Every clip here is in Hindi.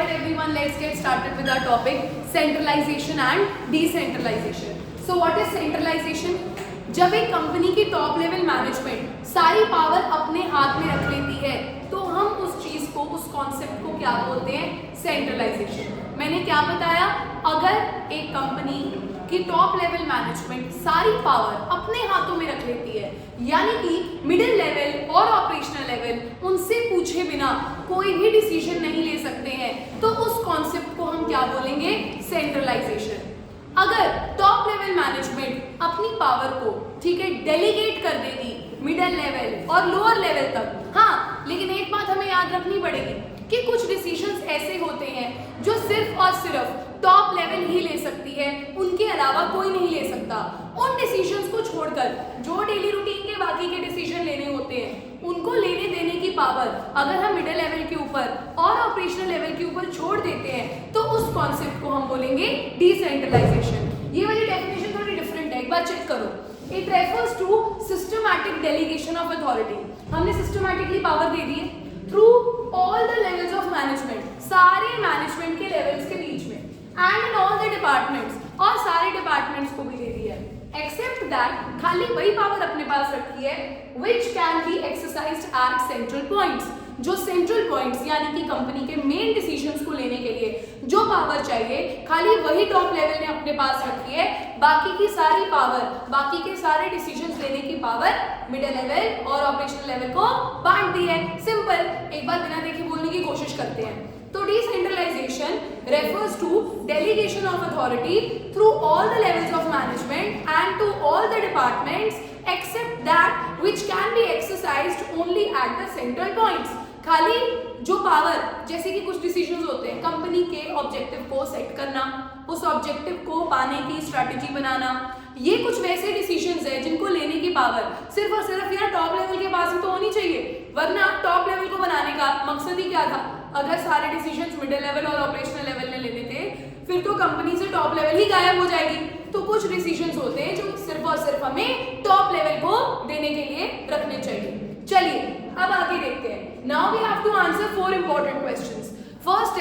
right everyone, let's get started with our topic centralization and decentralization. So what is centralization? जब एक कंपनी की टॉप लेवल मैनेजमेंट सारी पावर अपने हाथ में रख लेती है तो हम उस चीज को, उस कॉन्सेप्ट को क्या बोलते हैं? सेंट्रलाइजेशन. मैंने क्या बताया? अगर एक कंपनी की टॉप लेवल मैनेजमेंट सारी पावर अपने हाथों में रख लेती है, यानी कि मिडिल लेवल और ऑपरेशनल लेवल उनसे पूछे बिना कोई भी डिसीजन नहीं ले सकते हैं, तो उस कॉन्सेप्ट को हम क्या बोलेंगे? सेंट्रलाइजेशन. अगर टॉप लेवल मैनेजमेंट अपनी पावर को, ठीक है, डेलीगेट कर देगी मिडिल लेवल और लोअर लेवल तक, हाँ, लेकिन एक बात हमें याद रखनी पड़ेगी कि कुछ डिसीजंस ऐसे होते हैं जो सिर्फ और सिर्फ टॉप लेवल ही ले सकती है, उनके अलावा कोई नहीं ले सकता. उन डिसीजंस को छोड़कर जो डेली रूटीन के बाकी के डिसीजन लेने होते हैं, उनको लेने देने की पावर अगर हम मिडिल लेवल के ऊपर और ऑपरेशनल लेवल के ऊपर छोड़ देते हैं तो उस कॉन्सेप्ट को हम बोलेंगे डिसेंट्रलाइजेशन. ये वाली डेफिनेशन थोड़ी डिफरेंट है, एक बार चेक करो. It refers to systematic delegation of authority. हमने सिस्टमैटिकली पावर दे दी है through all the levels of management, सारे मैनेजमेंट के लेवल्स के बीच में, and in all the departments, और सारे डिपार्टमेंट्स को भी दे दिया है. एक्सेप्ट दैट, खाली वही पावर अपने पास रखी है which can be exercised at central points. जो सेंट्रल पॉइंट्स यानी कि कंपनी के मेन डिसीजंस को लेने के लिए जो पावर चाहिए, खाली वही टॉप लेवल ने अपने पास रखी है. बाकी की सारी पावर, बाकी के सारे डिसीजंस लेने की पावर मिडिल लेवल और ऑपरेशनल लेवल को बांट दी है. सिंपल. एक बार बिना देखे बोलने की कोशिश करते हैं. तो decentralization refers to delegation of authority through all the levels of management and to all the departments except that which can be exercised only at the central points. खाली जो पावर, जैसे कि कुछ डिसीजंस होते हैं, कंपनी के ऑब्जेक्टिव को सेट करना, उस ऑब्जेक्टिव को पाने की स्ट्रैटेजी बनाना, ये कुछ वैसे डिसीजंस है जिनको लेने की पावर सिर्फ और सिर्फ यार टॉप लेवल के पास ही तो होनी चाहिए. वरना टॉप लेवल को बनाने का मकसद ही क्या था? अगर सारे डिसीजंस मिडिल लेवल और ऑपरेशनल लेवल ने लेने थे फिर तो कंपनी से टॉप लेवल ही गायब हो जाएगी. तो कुछ डिसीजंस होते हैं जो सिर्फ और सिर्फ हमें टॉप लेवल को देने के लिए रखने चाहिए. चलिए अब आगे देखते हैं. Now we have to answer 4 important questions. First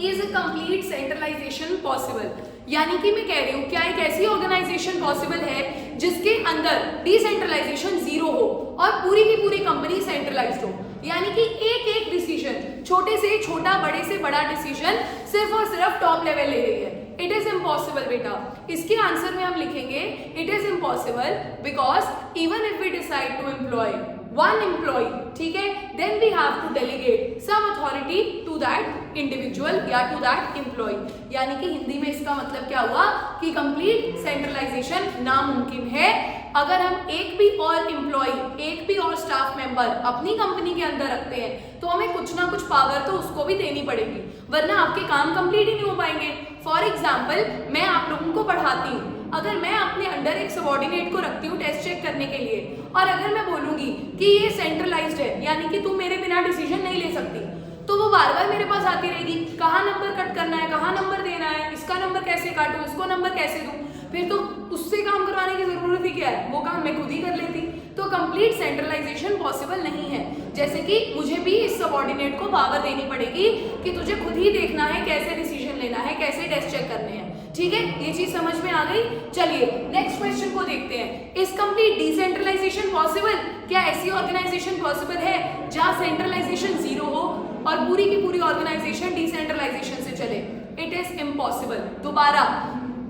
is a complete centralization possible? यानी कि मैं कह रही हूँ, क्या एक ऐसी ऑर्गेनाइजेशन पॉसिबल है जिसके अंदर डिसेंट्रलाइजेशन जीरो हो और पूरी की पूरी कंपनी सेंट्रलाइज्ड हो? यानी कि एक एक डिसीजन, छोटे से छोटा, बड़े से बड़ा डिसीजन सिर्फ और सिर्फ टॉप लेवल ले रही है. इट इज इम्पॉसिबल बेटा. इसके आंसर में हम लिखेंगे it is impossible because even if we decide to employ one employee, ठीक है, then we have to delegate some authority to that individual या to that employee. यानी कि हिंदी में इसका मतलब क्या हुआ कि complete centralization नामुमकिन है. अगर हम एक भी और एम्प्लॉय, एक भी और स्टाफ मेंबर अपनी कंपनी के अंदर रखते हैं तो हमें कुछ ना कुछ पावर तो उसको भी देनी पड़ेगी, वरना आपके काम कंप्लीट ही नहीं हो पाएंगे. फॉर एग्जाम्पल, मैं आप लोगों को पढ़ाती हूँ, अगर मैं अपने अंडर एक सबॉर्डिनेट को रखती हूँ टेस्ट चेक करने के लिए, और अगर मैं बोलूंगी कि ये सेंट्रलाइज्ड है यानी कि तुम मेरे बिना डिसीजन नहीं ले सकती, तो वो बार बार मेरे पास आती रहेगी, कहाँ नंबर कट करना है, कहाँ नंबर देना है, इसका नंबर कैसे काटूं, इसको नंबर कैसे दूं. फिर तो उससे काम करवाने की जरूरत ही क्या है? वो काम मैं खुद ही कर लेती. तो कंप्लीट सेंट्रलाइजेशन पॉसिबल नहीं है. जैसे कि मुझे भी इस सबॉर्डिनेट को पावर देनी पड़ेगी कि तुझे खुद ही देखना है कैसे डिसीजन लेना है, कैसे टेस्ट चेक करने हैं. ठीक है, ये चीज समझ में आ गई. चलिए नेक्स्ट क्वेश्चन को देखते हैं. Is complete decentralization possible? क्या ऐसी ऑर्गेनाइजेशन पॉसिबल है जहां सेंट्रलाइजेशन जीरो हो और पूरी की पूरी ऑर्गेनाइजेशन डिसेंट्रलाइजेशन से चले? It is impossible. दोबारा,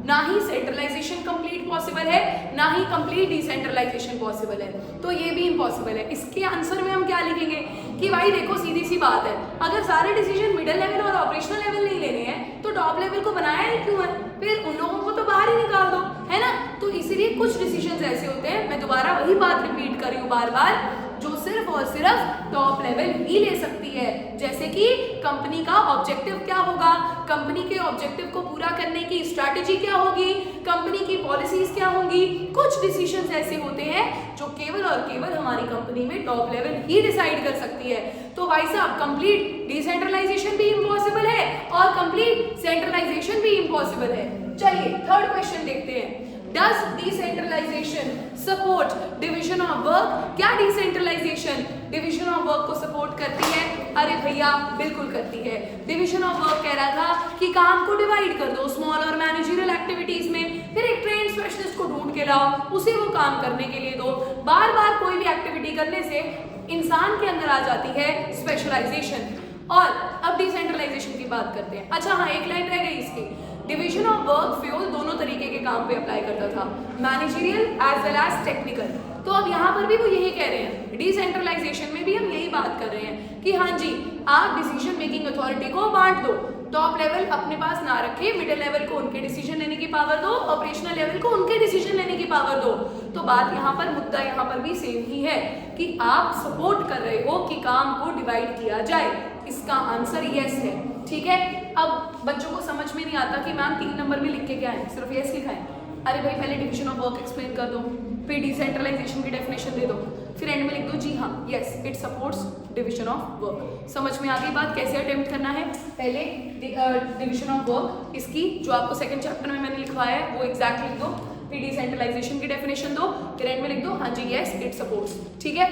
ना ही सेंट्रलाइजेशन कंप्लीट पॉसिबल है, ना ही कंप्लीट डिसेंट्रलाइजेशन पॉसिबल है. तो ये भी इम्पॉसिबल है. इसके आंसर में हम क्या लिखेंगे कि भाई देखो, सीधी सी बात है, अगर सारे डिसीजन मिडिल लेवल और ऑपरेशनल लेवल नहीं लेने हैं तो टॉप लेवल को बनाया ही क्यों है? फिर उन लोगों को तो बाहर ही निकाल दो, है ना. तो इसीलिए कुछ डिसीजन ऐसे होते हैं, मैं दोबारा वही बात रिपीट कर रही हूँ बार बार, जो सिर्फ और सिर्फ टॉप लेवल ही ले सकती है. जैसे कि कंपनी का ऑब्जेक्टिव क्या होगा, कंपनी के ऑब्जेक्टिव को पूरा करने की स्ट्रैटेजी क्या होगी, कंपनी की पॉलिसीज क्या होंगी. कुछ डिसीजंस ऐसे होते हैं जो केवल और केवल हमारी कंपनी में टॉप लेवल ही डिसाइड कर सकती है. तो भाई साहब, कंप्लीट डिसेंट्रलाइजेशन भी इम्पॉसिबल है और कंप्लीट सेंट्रलाइजेशन भी इम्पॉसिबल है. चलिए थर्ड क्वेश्चन देखते हैं. Does decentralization support division of work? क्या decentralization डिवीजन ऑफ वर्क को सपोर्ट करती है? अरे भैया बिल्कुल करती है। डिवीजन ऑफ वर्क कह रहा था कि काम को डिवाइड कर दो स्मॉल और मैनेजरियल एक्टिविटीज में, फिर एक ट्रेन स्पेशलिस्ट को ढूंढ के लाओ, उसे वो काम करने के लिए दो। बार बार कोई भी एक्टिविटी करने से इंसान के अंदर आ जाती है स्पेशलाइजेशन। और अब डिसेंट्रलाइजेशन की बात करते हैं। अच्छा हाँ, एक लाइन रह गई इसकी। डिवीजन ऑफ वर्क फ्यूल दोनों तरीके के काम पे अप्लाई करता था, managerial as well as technical. तो अब यहाँ पर भी वो यही कह रहे हैं, डिसेंट्रलाइजेशन में भी हम यही बात कर रहे हैं कि हाँ जी, आप डिसीजन मेकिंग अथॉरिटी को बांट दो, टॉप लेवल अपने पास ना रखे, मिडिल लेवल को उनके डिसीजन लेने की पावर दो, ऑपरेशनल लेवल को उनके डिसीजन लेने की पावर दो। तो बात यहाँ पर, मुद्दा यहाँ पर भी सेम ही है कि आप सपोर्ट कर रहे हो कि काम को डिवाइड किया जाए। इसका आंसर यस है। ठीक है, अब बच्चों को समझ में नहीं आता कि मैम 3 नंबर में लिख के क्या है, सिर्फ यस लिखा है। अरे भाई पहले डिवीजन ऑफ वर्क एक्सप्लेन कर दो, फिर डिसेंट्रलाइजेशन की डेफिनेशन दे दो, फिर एंड में लिख दो जी हाँ yes it supports division of work. समझ में आ गई बात कैसे अटेम्प्ट करना है? पहले डिवीजन ऑफ वर्क, इसकी जो आपको सेकंड चैप्टर में मैंने लिखवाया है वो एग्जैक्ट लिख दो, फिर डिसेंट्रलाइजेशन की डेफिनेशन दो, फिर एंड में लिख दो हाँ जी यस इट सपोर्ट्स। ठीक है,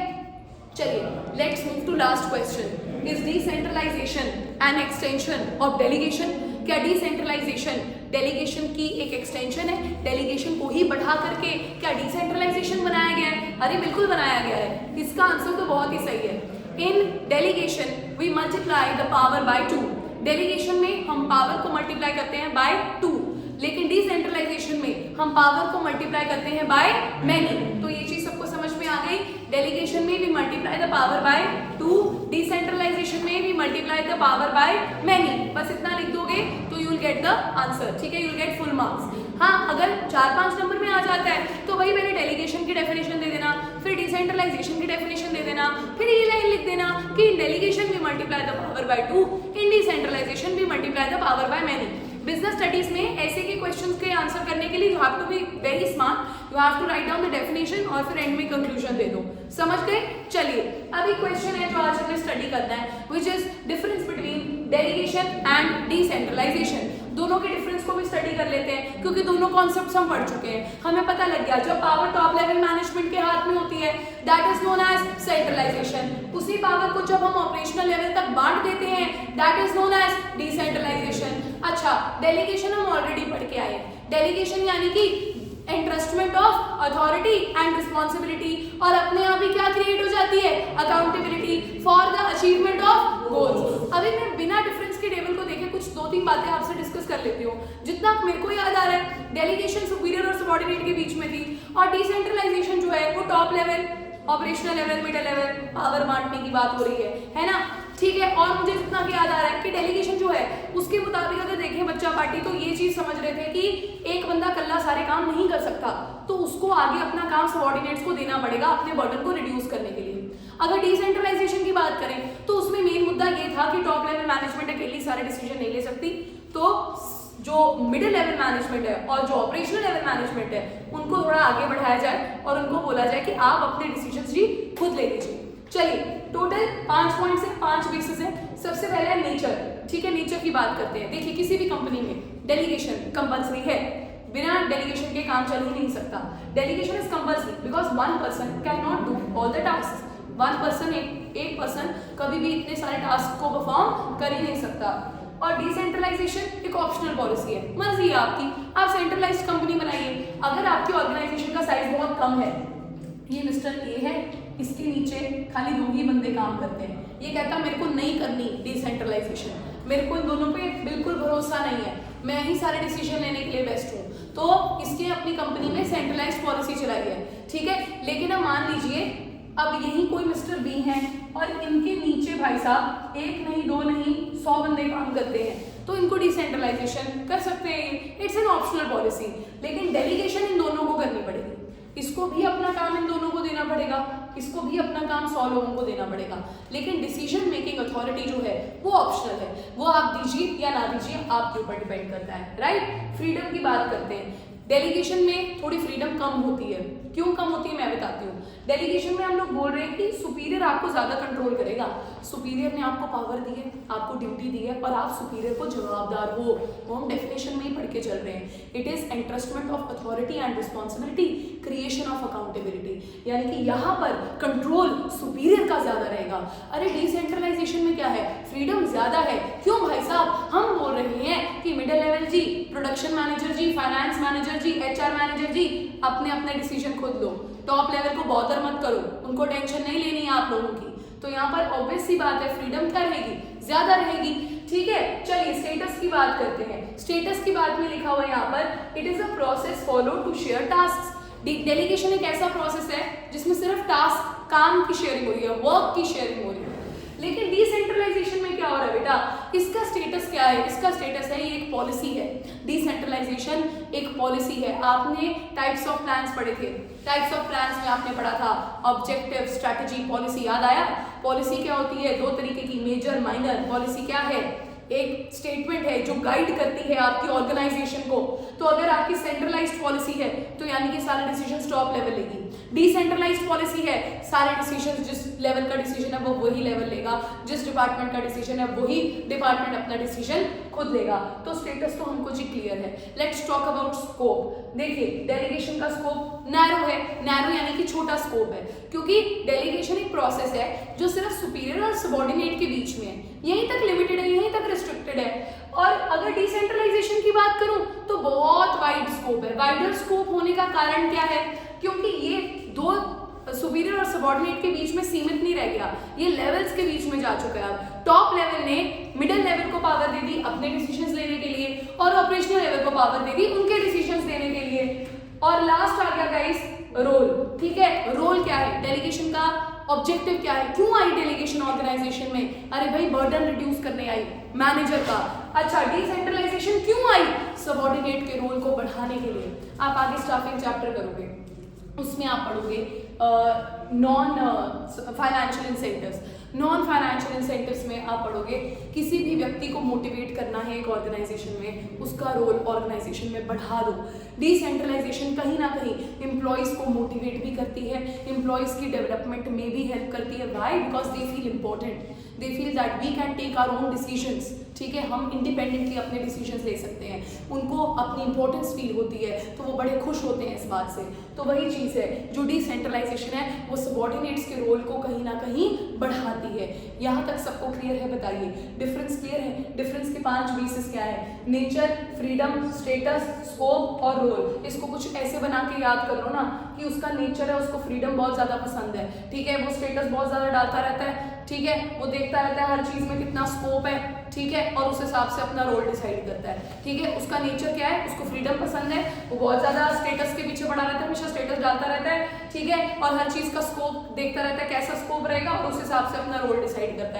चलिए let's move to last question. Is decentralization an extension of delegation? क्या डिसेंट्रलाइजेशन डेलीगेशन की एक एक्सटेंशन है? डेलीगेशन को ही बढ़ा करके क्या डिसेंट्रलाइजेशन बनाया गया है? अरे बिल्कुल बनाया गया है। इसका आंसर तो बहुत ही सही है। In delegation we multiply the power by 2। Delegation में हम पावर को मल्टीप्लाई करते हैं बाय 2, लेकिन डिसेंट्रलाइजेशन में हम पावर को मल्टीप्लाई करते हैं बाय मैनी। तो ये चीज सबको समझ में आ गई। डेलीगेशन में we multiply the power by 2, decentralisation में we multiply the power by many. बस इतना लिख दोगे तो you will get the answer. ठीक है, you will get full marks. हाँ, अगर 4-5 नंबर में आ जाता है तो भाई पहले डेलीगेशन की डेफिनेशन दे देना, फिर डिसेंट्रलाइजेशन की डेफिनेशन दे देना, फिर ये लाइन लिख देना कि in delegation we multiply the power by 2, in decentralisation we multiply the power by many. Business studies में ऐसे के क्वेश्चंस के आंसर करने के लिए you have to be very smart, you have to write down the definition और फिर एंड में कंक्लूजन दे दो। समझ गए? चलिए अभी क्वेश्चन है जो आज हमें स्टडी करना है, which is difference between delegation and decentralization. दोनों के डिफरेंस को भी स्टडी कर लेते हैं क्योंकि दोनों कॉन्सेप्ट्स हम पढ़ चुके हैं। हमें पता लग गया जब पावर टॉप लेवल मैनेजमेंट के हाथ में होती है that is known as centralization. उसी पावर को जब हम ऑपरेशनल लेवल तक बांट देते हैं that is known as decentralization. अच्छा, डेलीगेशन हम ऑलरेडी पढ़ के आए। डेलीगेशन यानी कि entrustment of authority and responsibility, और अपने आप ही क्या क्रिएट हो जाती है? Accountability for the achievement of goals. अभी मैं बिना डिफरेंस के टेबल को देखे कुछ 2-3 बातें आपसे डिस्कस कर लेती हूँ। जितना मेरे को याद आ रहा है, डेलीगेशन सुपीरियर और सबऑर्डिनेट के बीच में थी, और डिसेंट्रलाइजेशन जो है वो top level, operational level, middle level, power बांटने की बात हो रही है ना? ठीक है, और मुझे जितना भी याद आ रहा है कि डेलीगेशन जो है उसके मुताबिक अगर देखें बच्चा पार्टी तो ये चीज समझ रहे थे कि एक बंदा अकेला सारे काम नहीं कर सकता, तो उसको आगे अपना काम सबऑर्डिनेट्स को देना पड़ेगा अपने बर्डन को रिड्यूस करने के लिए। अगर डिसेंट्रलाइजेशन की बात करें तो उसमें मेन मुद्दा ये था कि टॉप लेवल मैनेजमेंट अकेली सारे डिसीजन नहीं ले सकती, तो जो मिडिल लेवल मैनेजमेंट है और जो ऑपरेशनल लेवल मैनेजमेंट है उनको थोड़ा आगे बढ़ाया जाए और उनको बोला जाए कि आप अपने डिसीजंस जी खुद ले लीजिए। चलिए, टोटल 5 पॉइंट्स है, 5 बेसिस है। सबसे पहले है नेचर। ठीक है, नेचर की बात करते हैं। देखिए, किसी भी कंपनी में डेलीगेशन कंपल्सरी है, बिना डेलीगेशन के काम चल ही नहीं सकता। Delegation is compulsory because one person can not do all the task. One person, एक पर्सन कभी भी इतने सारे टास्क को परफॉर्म कर ही नहीं सकता। और डिसेंट्रलाइजेशन एक ऑप्शनल पॉलिसी है, मर्जी है आपकी, आप सेंट्रलाइज्ड कंपनी बनाइए। अगर आपकी ऑर्गेनाइजेशन का साइज बहुत कम है, ये मिस्टर ए है, इसके नीचे खाली 2 ही बंदे काम करते हैं, ये कहता मेरे को नहीं करनी डिसेंट्रलाइजेशन, मेरे को इन दोनों पे बिल्कुल भरोसा नहीं है, मैं ही सारे डिसीजन लेने के लिए बेस्ट हूँ, तो इसके अपनी कंपनी में सेंट्रलाइज्ड पॉलिसी चलाई है। ठीक है, लेकिन अब मान लीजिए अब यही कोई मिस्टर बी हैं और इनके नीचे भाई साहब 1 नहीं 2 नहीं 100 बंदे काम करते हैं, तो इनको डिसेंट्रलाइजेशन कर सकते हैं, इट्स एन ऑप्शनल पॉलिसी। लेकिन डेलीगेशन इन दोनों को करनी पड़ेगी, इसको भी अपना काम इन दोनों को देना पड़ेगा, इसको भी अपना काम 100 लोगों को देना पड़ेगा। लेकिन डिसीजन मेकिंग अथॉरिटी जो है वो ऑप्शनल है, वो आप दीजिए या ना दीजिए आपके ऊपर डिपेंड करता है। राइट, फ्रीडम की बात करते हैं। डेलीगेशन में थोड़ी फ्रीडम कम होती है। क्यों कम होती है मैं बताती हूँ। डेलीगेशन में हम लोग बोल रहे हैं कि सुपीरियर आपको ज्यादा कंट्रोल करेगा, सुपीरियर ने आपको पावर दी है, आपको ड्यूटी दी है और आप सुपीरियर को जवाबदार हो। वो हम डेफिनेशन में ही पढ़ के चल रहे हैं। It is entrustment of authority and responsibility, creation of accountability, यानी कि यहाँ पर कंट्रोल सुपीरियर का ज्यादा रहेगा। अरे डिसेंट्रलाइजेशन में क्या है, फ्रीडम ज्यादा है। क्यों भाई साहब, हम बोल रहे हैं कि मिडिल लेवल जी, प्रोडक्शन मैनेजर जी, फाइनेंस मैनेजर जी, एचआर मैनेजर जी, अपने अपने डिसीजन खुद लो, टॉप लेवल को बॉदर मत करो, उनको टेंशन नहीं लेनी है आप लोगों की। तो यहाँ पर ऑब्वियस सी बात है फ्रीडम क्या रहेगी, ज्यादा रहेगी। ठीक है, चलिए स्टेटस की बात करते हैं। स्टेटस की बात में लिखा हुआ है यहाँ पर, it is a process follow to share task. Delegation एक ऐसा प्रोसेस है जिसमें सिर्फ टास्क, काम की शेयरिंग हो रही है, वर्क की शेयरिंग हो रही है। लेकिन डिसेंट्रलाइजेशन में क्या हो रहा है बेटा, इसका स्टेटस क्या है, इसका स्टेटस है ये एक पॉलिसी है। डिसेंट्रलाइजेशन एक पॉलिसी है। आपने टाइप्स ऑफ प्लान्स पढ़े थे, टाइप्स ऑफ प्लान्स में आपने पढ़ा था ऑब्जेक्टिव, स्ट्रैटेजी, पॉलिसी, याद आया। पॉलिसी क्या होती है, दो तरीके की, मेजर, माइनर। पॉलिसी क्या है, एक स्टेटमेंट है जो गाइड करती है आपकी ऑर्गेनाइजेशन को। तो अगर आपकी सेंट्रलाइज्ड पॉलिसी है तो यानी कि सारे डिसीजन टॉप लेवल लेगी। डिसेंट्रलाइज्ड पॉलिसी है, सारे डिसीजन जिस लेवल का डिसीजन है वो वही लेवल लेगा, जिस डिपार्टमेंट का डिसीजन है वही डिपार्टमेंट अपना डिसीजन खुद लेगा। तो स्टेटस तो हमको जी क्लियर है। Let's talk about scope. देखिए डेलीगेशन का स्कोप नैरो है, नैरो यानी कि छोटा स्कोप है, क्योंकि डेलीगेशन एक प्रोसेस है जो सिर्फ सुपीरियर और सबऑर्डिनेट के बीच में है, यहीं तक लिमिटेड है, यहीं तक रिस्ट्रिक्टेड है। और अगर डिसेंट्रलाइजेशन की बात करूं तो बहुत वाइड स्कोप है। वाइडर स्कोप होने का कारण क्या है, क्योंकि ये दो सुपीरियर और सबऑर्डिनेट के बीच में सीमित नहीं रह गया, ये लेवल्स के बीच में जा चुका है। अब टॉप लेवल ने मिडिल लेवल को पावर दे दी अपने डिसीजंस लेने के लिए, और ऑपरेशनल लेवल को पावर दे दी उनके डिसीजंस लेने के लिए। और लास्ट आ गया गाइस रोल। ठीक है, रोल क्या है, डेलीगेशन का ऑब्जेक्टिव क्या है, क्यों आई डेलीगेशन ऑर्गेनाइजेशन में, अरे भाई बर्डन रिड्यूस करने आई मैनेजर का। अच्छा, डिसेंट्रलाइजेशन क्यों आई, सबऑर्डिनेट के रोल को बढ़ाने के लिए। आप आगे स्टाफिंग चैप्टर करोगे, उसमें आप पढ़ोगे non financial incentives. Non financial incentives में आप पढ़ोगे किसी भी व्यक्ति को मोटिवेट करना है एक ऑर्गेनाइजेशन में, उसका रोल ऑर्गेनाइजेशन में बढ़ा दो। डिसेंट्रलाइजेशन कहीं ना कहीं एम्प्लॉयज को मोटिवेट भी करती है, एम्प्लॉयज की डेवलपमेंट में भी हेल्प करती है। Why, because they feel important, they feel that we can take our own decisions. ठीक है, हम इंडिपेंडेंटली अपने डिसीजंस ले सकते हैं, उनको अपनी इंपॉर्टेंस फील होती है, तो वो बड़े खुश होते हैं इस बात से। तो वही चीज़ है जो डिसेंट्रलाइजेशन है, वो सबऑर्डिनेट्स के रोल को कहीं ना कहीं बढ़ाती है। यहाँ तक सबको क्लियर है, बताइए डिफरेंस क्लियर है। डिफरेंस के 5 बेसिस क्या है, नेचर, फ्रीडम, स्टेटस, स्कोप और रोल। इसको कुछ ऐसे बना के याद कर लो ना कि उसका नेचर है, उसको फ्रीडम बहुत ज़्यादा पसंद है, ठीक है, वो स्टेटस बहुत ज़्यादा डालता रहता है, ठीक है, वो देखता रहता है हर चीज़ में कितना स्कोप है, ठीक है, और उस हिसाब से अपना रोल डिसाइड करता है। ठीक है, उसका नेचर क्या है, उसको फ्रीडम पसंद है, वो बहुत ज़्यादा स्टेटस के पीछे पड़ा रहता है, हमेशा स्टेटस डालता रहता है, ठीक है, और हर चीज़ का स्कोप देखता रहता है कैसा स्कोप रहेगा और उस हिसाब से अपना रोल डिसाइड करता है।